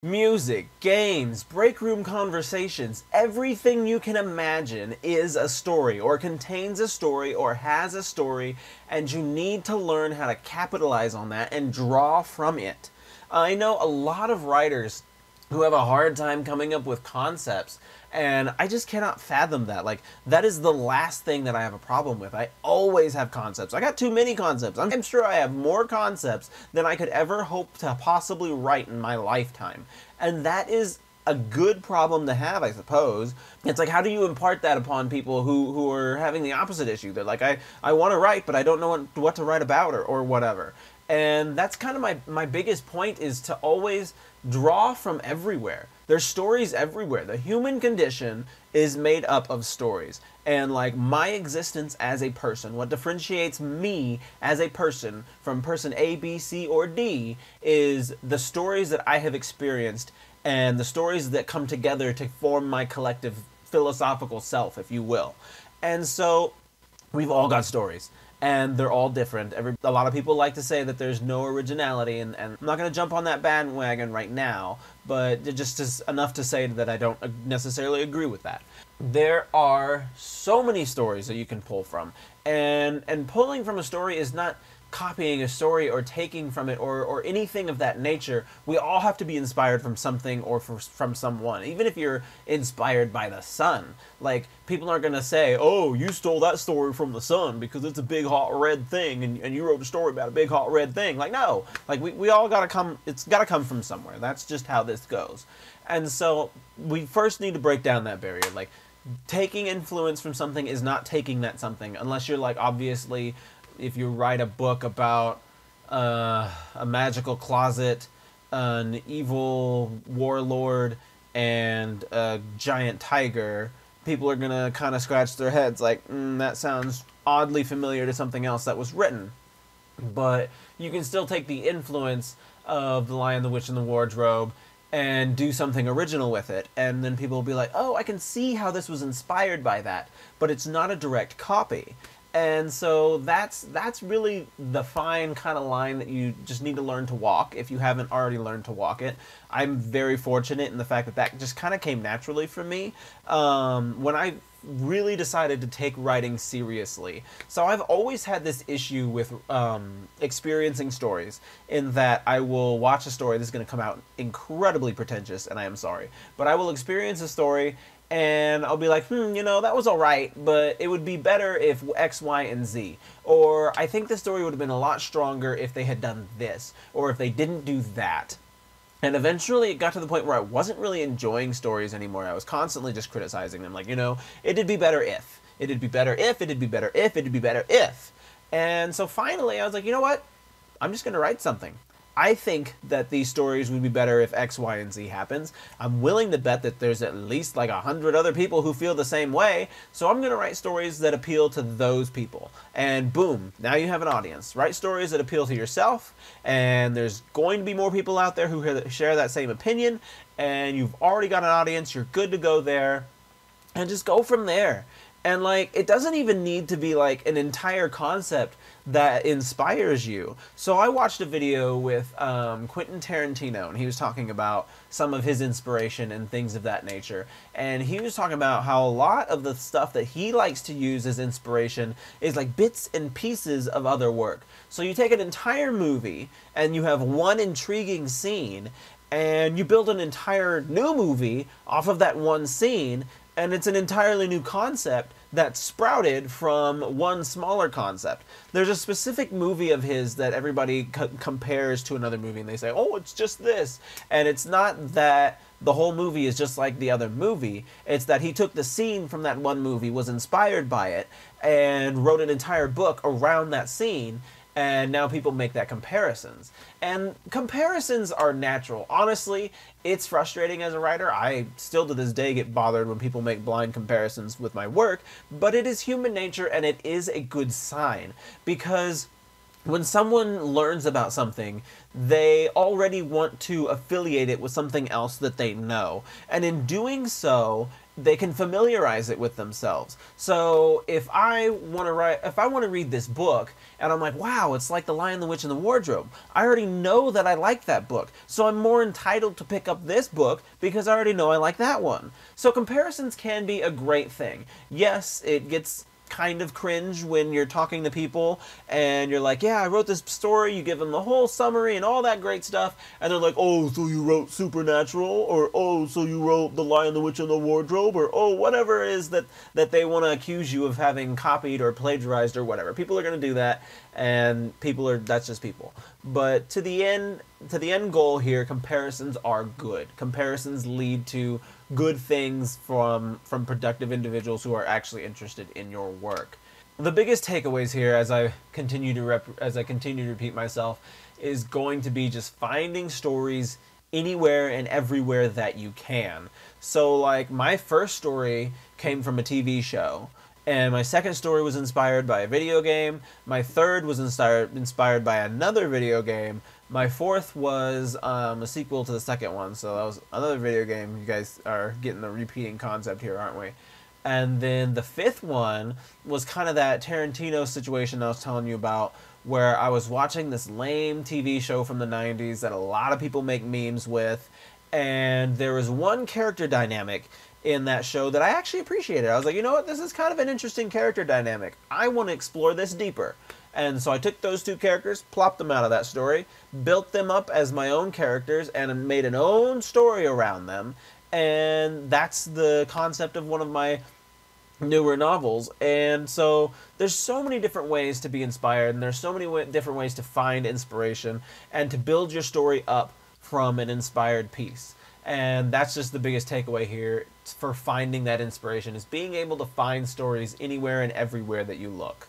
Music, games, break room conversations, everything you can imagine is a story, or contains a story, or has a story, and you need to learn how to capitalize on that and draw from it. I know a lot of writers who have a hard time coming up with concepts, and I just cannot fathom that. Like, that is the last thing that I have a problem with. I always have concepts. I got too many concepts. I'm sure I have more concepts than I could ever hope to possibly write in my lifetime. And that is a good problem to have, I suppose. It's like, how do you impart that upon people who are having the opposite issue? They're like, I want to write, but I don't know what to write about, or whatever. And that's kind of my biggest point, is to always draw from everywhere. There's stories everywhere. The human condition is made up of stories. And like, my existence as a person, what differentiates me as a person from person A, B, C, or D is the stories that I have experienced and the stories that come together to form my collective philosophical self, if you will. And so we've all got stories, and they're all different. A lot of people like to say that there's no originality, and I'm not going to jump on that bandwagon right now, but it just is enough to say that I don't necessarily agree with that. There are so many stories that you can pull from, and pulling from a story is not copying a story or taking from it or anything of that nature. We all have to be inspired from something or from someone. Even if you're inspired by the sun, like, people aren't going to say, oh, you stole that story from the sun because it's a big hot red thing and you wrote a story about a big hot red thing. Like, no, like, we all gotta come, it's gotta come from somewhere. That's just how this goes. And so we first need to break down that barrier. Like, taking influence from something is not taking that something, unless you're like, obviously, if you write a book about a magical closet, an evil warlord, and a giant tiger, people are gonna kind of scratch their heads like, that sounds oddly familiar to something else that was written. But you can still take the influence of The Lion, the Witch, and the Wardrobe and do something original with it, and then people will be like, oh, I can see how this was inspired by that, but it's not a direct copy. And so that's really the fine kind of line that you just need to learn to walk if you haven't already learned to walk it. I'm very fortunate in the fact that that just kind of came naturally for me when I really decided to take writing seriously. So I've always had this issue with experiencing stories, in that I will watch a story. This is going to come out incredibly pretentious, and I am sorry, but I will experience a story and I'll be like, you know, that was alright, but it would be better if X, Y, and Z. Or, I think the story would have been a lot stronger if they had done this, or if they didn't do that. And eventually it got to the point where I wasn't really enjoying stories anymore. I was constantly just criticizing them, like, you know, it'd be better if. It'd be better if, it'd be better if, it'd be better if. And so finally I was like, you know what? I'm just going to write something. I think that these stories would be better if X, Y, and Z happens. I'm willing to bet that there's at least like 100 other people who feel the same way, so I'm going to write stories that appeal to those people. And boom, now you have an audience. Write stories that appeal to yourself, and there's going to be more people out there who share that same opinion, and you've already got an audience, you're good to go there, and just go from there. And like, it doesn't even need to be like an entire concept that inspires you. So I watched a video with Quentin Tarantino, and he was talking about some of his inspiration and things of that nature. And he was talking about how a lot of the stuff that he likes to use as inspiration is like bits and pieces of other work. So you take an entire movie and you have one intriguing scene, and you build an entire new movie off of that one scene, and it's an entirely new concept that sprouted from one smaller concept. There's a specific movie of his that everybody compares to another movie, and they say, oh, it's just this. And it's not that the whole movie is just like the other movie. It's that he took the scene from that one movie, was inspired by it, and wrote an entire book around that scene. And now people make that comparisons. And comparisons are natural. Honestly, it's frustrating as a writer. I still to this day get bothered when people make blind comparisons with my work, but it is human nature, and it is a good sign, because when someone learns about something, they already want to affiliate it with something else that they know. And in doing so, they can familiarize it with themselves. So if I want to read this book and I'm like, wow, it's like The Lion, the Witch, and the Wardrobe. I already know that I like that book. So I'm more entitled to pick up this book because I already know I like that one. So comparisons can be a great thing. Yes, it gets kind of cringe when you're talking to people and you're like, yeah, I wrote this story, you give them the whole summary and all that great stuff, and they're like, oh, so you wrote Supernatural, or oh, so you wrote The Lion, the Witch, and the Wardrobe, or oh, whatever it is that they want to accuse you of having copied or plagiarized or whatever. People are going to do that, and that's just people. But to the end goal here, comparisons are good. Comparisons lead to good things from productive individuals who are actually interested in your work. The biggest takeaways here, as I continue to repeat myself, is going to be just finding stories anywhere and everywhere that you can. So, like, my first story came from a TV show, and my second story was inspired by a video game. My third was inspired by another video game. My fourth was a sequel to the second one, so that was another video game. You guys are getting the repeating concept here, aren't we? And then the fifth one was kind of that Tarantino situation I was telling you about, where I was watching this lame TV show from the 90s that a lot of people make memes with, and there was one character dynamic in that show that I actually appreciated. I was like, you know what, this is kind of an interesting character dynamic. I want to explore this deeper. And so I took those two characters, plopped them out of that story, built them up as my own characters, and made an own story around them. And that's the concept of one of my newer novels. And so there's so many different ways to be inspired, and there's so many different ways to find inspiration and to build your story up from an inspired piece. And that's just the biggest takeaway here for finding that inspiration, is being able to find stories anywhere and everywhere that you look.